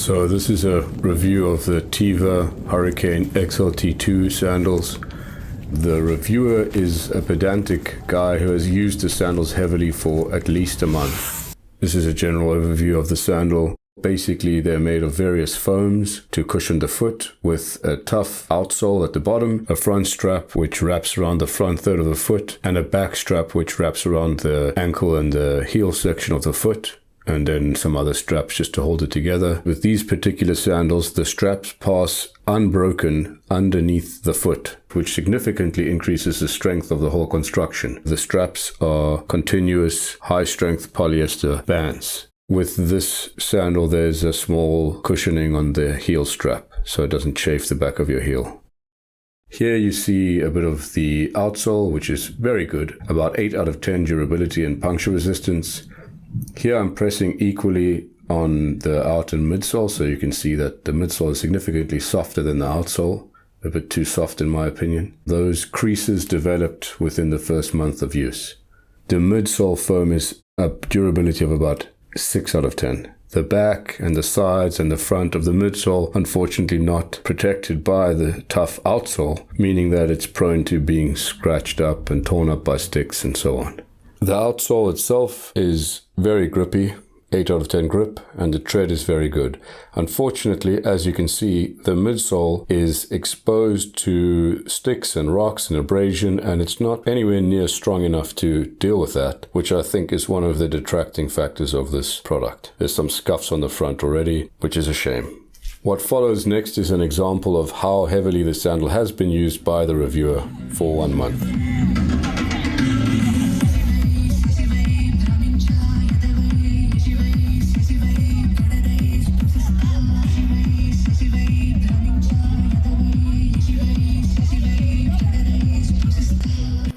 So this is a review of the TEVA Hurricane XLT2 sandals. The reviewer is a pedantic guy who has used the sandals heavily for at least a month. This is a general overview of the sandal. Basically, they're made of various foams to cushion the foot, with a tough outsole at the bottom, a front strap which wraps around the front third of the foot, and a back strap which wraps around the ankle and the heel section of the foot, and then some other straps just to hold it together. With these particular sandals, the straps pass unbroken underneath the foot, which significantly increases the strength of the whole construction. The straps are continuous, high-strength polyester bands. With this sandal, there's a small cushioning on the heel strap, so it doesn't chafe the back of your heel. Here you see a bit of the outsole, which is very good, about 8 out of 10 durability and puncture resistance. Here I'm pressing equally on the out and midsole, so you can see that the midsole is significantly softer than the outsole, a bit too soft in my opinion. Those creases developed within the first month of use. The midsole foam is a durability of about 6 out of 10. The back and the sides and the front of the midsole, unfortunately not protected by the tough outsole, meaning that it's prone to being scratched up and torn up by sticks and so on. The outsole itself is very grippy, 8 out of 10 grip, and the tread is very good. Unfortunately, as you can see, the midsole is exposed to sticks and rocks and abrasion, and it's not anywhere near strong enough to deal with that, which I think is one of the detracting factors of this product. There's some scuffs on the front already, which is a shame. What follows next is an example of how heavily the sandal has been used by the reviewer for 1 month.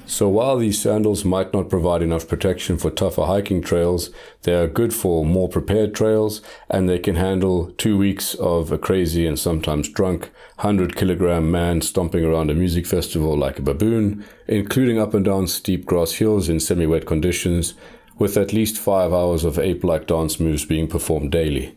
So while these sandals might not provide enough protection for tougher hiking trails, they are good for more prepared trails, and they can handle 2 weeks of a crazy and sometimes drunk 100-kilogram man stomping around a music festival like a baboon, including up and down steep grass hills in semi-wet conditions, with at least 5 hours of ape-like dance moves being performed daily.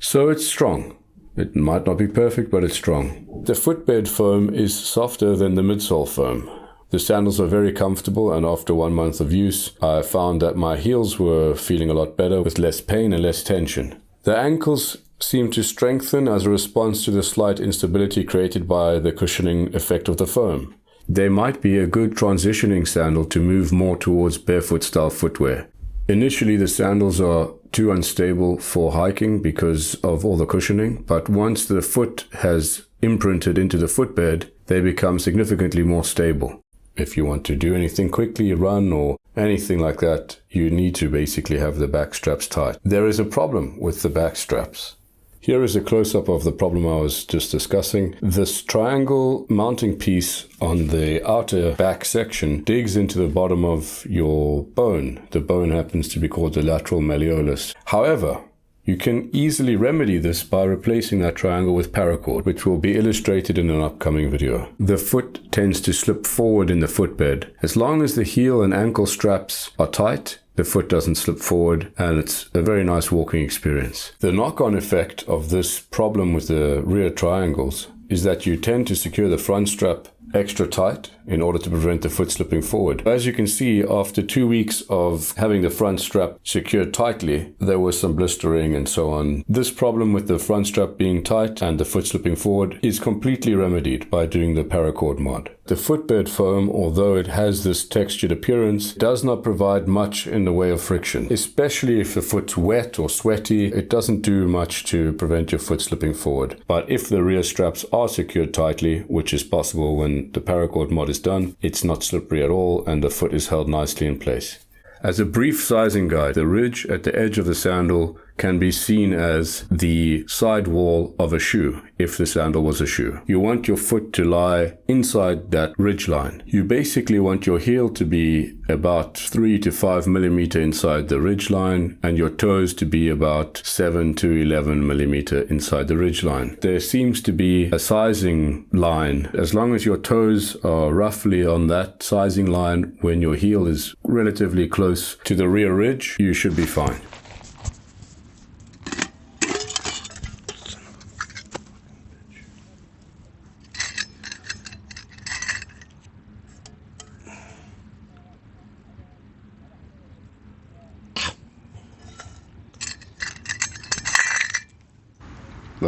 So it's strong. It might not be perfect, but it's strong. The footbed foam is softer than the midsole foam. The sandals are very comfortable, and after 1 month of use, I found that my heels were feeling a lot better with less pain and less tension. The ankles seem to strengthen as a response to the slight instability created by the cushioning effect of the foam. They might be a good transitioning sandal to move more towards barefoot style footwear. Initially, the sandals are too unstable for hiking because of all the cushioning, but once the foot has imprinted into the footbed, they become significantly more stable. If you want to do anything quickly, run or anything like that, you need to basically have the back straps tight. There is a problem with the back straps. Here is a close-up of the problem I was just discussing. This triangle mounting piece on the outer back section digs into the bottom of your bone. The bone happens to be called the lateral malleolus. However, you can easily remedy this by replacing that triangle with paracord, which will be illustrated in an upcoming video. The foot tends to slip forward in the footbed. As long as the heel and ankle straps are tight, the foot doesn't slip forward, and it's a very nice walking experience. The knock-on effect of this problem with the rear triangles is that you tend to secure the front strap extra tight in order to prevent the foot slipping forward. As you can see, after 2 weeks of having the front strap secured tightly, there was some blistering and so on. This problem with the front strap being tight and the foot slipping forward is completely remedied by doing the paracord mod. The footbed foam, although it has this textured appearance, does not provide much in the way of friction. Especially if the foot's wet or sweaty, it doesn't do much to prevent your foot slipping forward. But if the rear straps are secured tightly, which is possible when the paracord mod is done, it's not slippery at all and the foot is held nicely in place. As a brief sizing guide, the ridge at the edge of the sandal can be seen as the side wall of a shoe, if the sandal was a shoe. You want your foot to lie inside that ridge line. You basically want your heel to be about 3 to 5 millimeter inside the ridge line, and your toes to be about 7 to 11 millimeter inside the ridge line. There seems to be a sizing line. As long as your toes are roughly on that sizing line when your heel is relatively close to the rear ridge, you should be fine.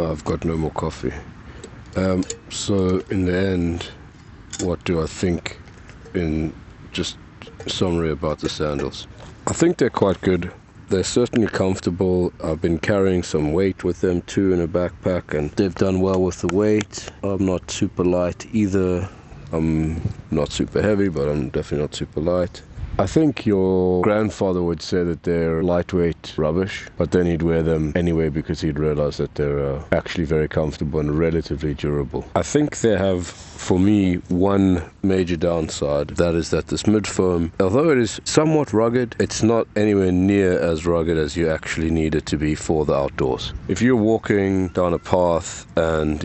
I've got no more coffee. So in the end, what do I think in just summary about the sandals? I think they're quite good. They're certainly comfortable. I've been carrying some weight with them too in a backpack, and they've done well with the weight. I'm not super light either. I'm not super heavy, but I'm definitely not super light. I think your grandfather would say that they're lightweight rubbish, but then he'd wear them anyway because he'd realize that they're actually very comfortable and relatively durable. I think they have, for me, one major downside. That is that this mid-foam, although it is somewhat rugged, it's not anywhere near as rugged as you actually need it to be for the outdoors. If you're walking down a path and,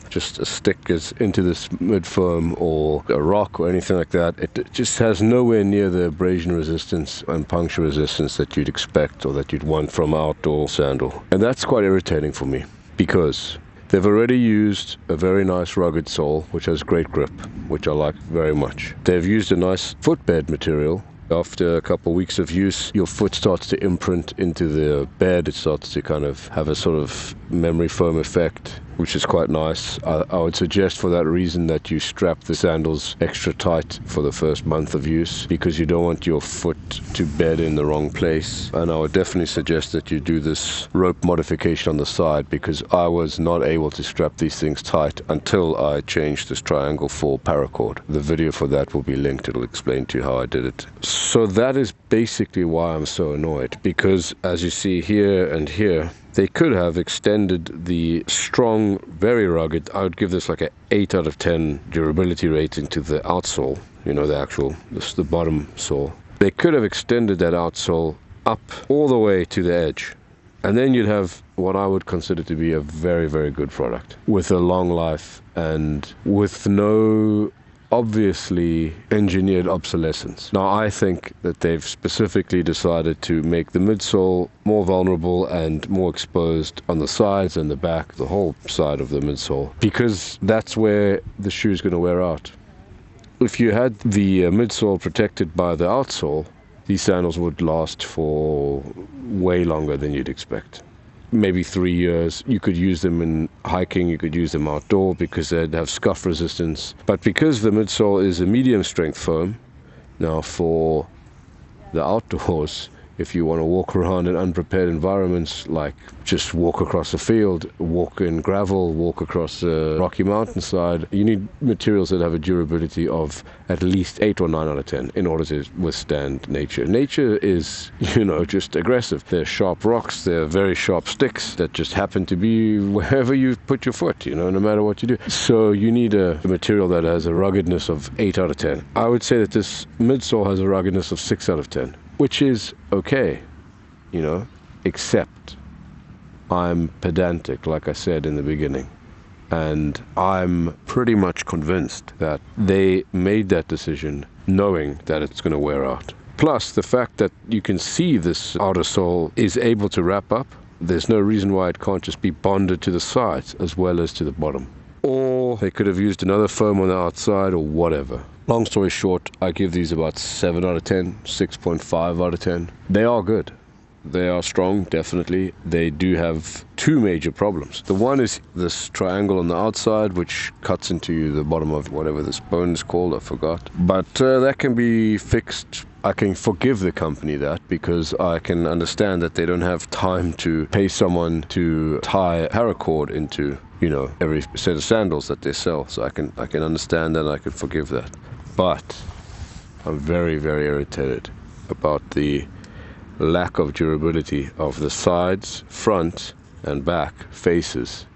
just a stick is into this mid-foam or a rock or anything like that, it just has nowhere near the abrasion resistance and puncture resistance that you'd expect or that you'd want from an outdoor sandal. And that's quite irritating for me because they've already used a very nice rugged sole which has great grip, which I like very much. They've used a nice footbed material. After a couple of weeks of use, your foot starts to imprint into the bed. It starts to kind of have a sort of memory foam effect, which is quite nice. I would suggest for that reason that you strap the sandals extra tight for the first month of use because you don't want your foot to bed in the wrong place. And I would definitely suggest that you do this rope modification on the side because I was not able to strap these things tight until I changed this triangle for paracord. The video for that will be linked. It'll explain to you how I did it. So that is basically why I'm so annoyed, because as you see here and here, they could have extended the strong, very rugged, I would give this like an 8 out of 10 durability rating to the outsole, the bottom sole. They could have extended that outsole up all the way to the edge. And then you'd have what I would consider to be a very, very good product with a long life and with no obviously engineered obsolescence. Now I think that they've specifically decided to make the midsole more vulnerable and more exposed on the sides and the back, the whole side of the midsole, because that's where the shoe is going to wear out. If you had the midsole protected by the outsole, these sandals would last for way longer than you'd expect. Maybe 3 years. You could use them in hiking, you could use them outdoor because they'd have scuff resistance. But because the midsole is a medium strength foam, now for the outdoors, if you want to walk around in unprepared environments, like just walk across a field, walk in gravel, walk across a rocky mountainside, you need materials that have a durability of at least 8 or 9 out of 10 in order to withstand nature. Nature is, just aggressive. They're sharp rocks, they're very sharp sticks that just happen to be wherever you put your foot, no matter what you do. So you need a material that has a ruggedness of 8 out of 10. I would say that this midsole has a ruggedness of 6 out of 10. Which is okay, except I'm pedantic, like I said in the beginning. And I'm pretty much convinced that they made that decision knowing that it's going to wear out. Plus, the fact that you can see this outer sole is able to wrap up, there's no reason why it can't just be bonded to the sides as well as to the bottom. Or they could have used another foam on the outside or whatever. Long story short, I give these about 7 out of 10, 6.5 out of 10. They are good. They are strong, definitely. They do have 2 major problems. The one is this triangle on the outside, which cuts into the bottom of whatever this bone is called, I forgot. But that can be fixed. I can forgive the company that because I can understand that they don't have time to pay someone to tie a paracord into, every set of sandals that they sell. So I can understand that and I can forgive that. But I'm very, very irritated about the lack of durability of the sides, front and back faces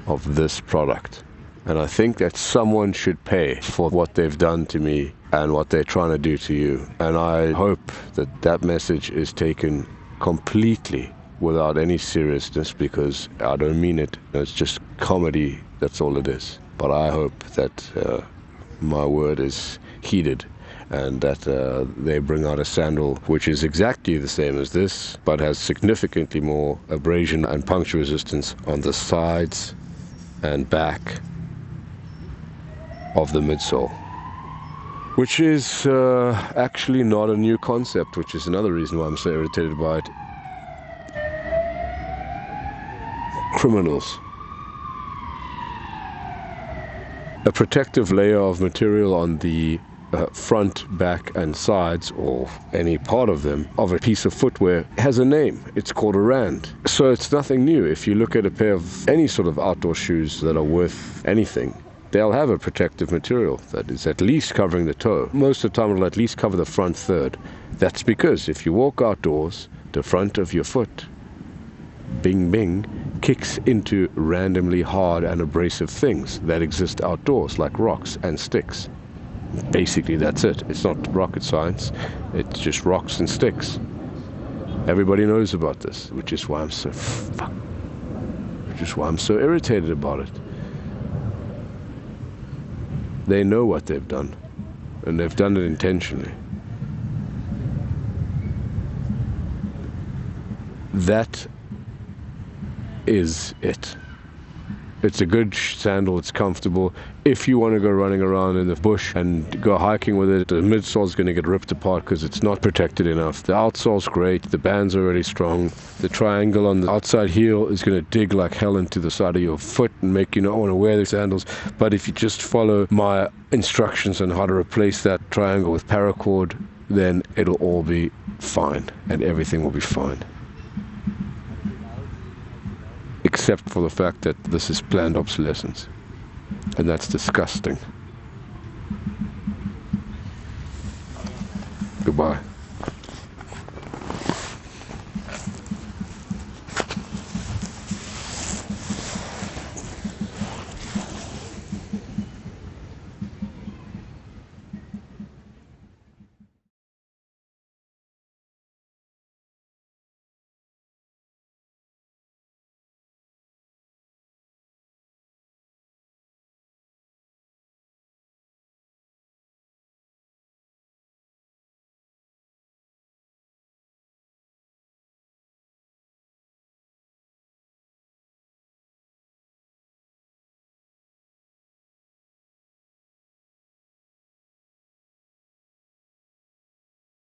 of this product. And I think that someone should pay for what they've done to me and what they're trying to do to you. And I hope that that message is taken completely without any seriousness, because I don't mean it. It's just comedy, that's all it is. But I hope that my word is heeded and that they bring out a sandal which is exactly the same as this, but has significantly more abrasion and puncture resistance on the sides and back of the midsole, which is actually not a new concept, which is another reason why I'm so irritated by it. criminals. A protective layer of material on the front, back and sides, or any part of them, of a piece of footwear has a name. It's called a rand. So it's nothing new. If you look at a pair of any sort of outdoor shoes that are worth anything, they'll have a protective material that is at least covering the toe. Most of the time it'll at least cover the front third. That's because if you walk outdoors, the front of your foot, bing bing, kicks into randomly hard and abrasive things that exist outdoors, like rocks and sticks. Basically that's it. It's not rocket science, it's just rocks and sticks. Everybody knows about this, which is why I'm so irritated about it. They know what they've done, and they've done it intentionally. That is it. It's a good sandal, it's comfortable. If you want to go running around in the bush and go hiking with it, the midsole's going to get ripped apart because it's not protected enough. The outsole's great, the bands are really strong. The triangle on the outside heel is going to dig like hell into the side of your foot and make you not want to wear the sandals. But if you just follow my instructions on how to replace that triangle with paracord, then it'll all be fine and everything will be fine. Except for the fact that this is planned obsolescence. And that's disgusting.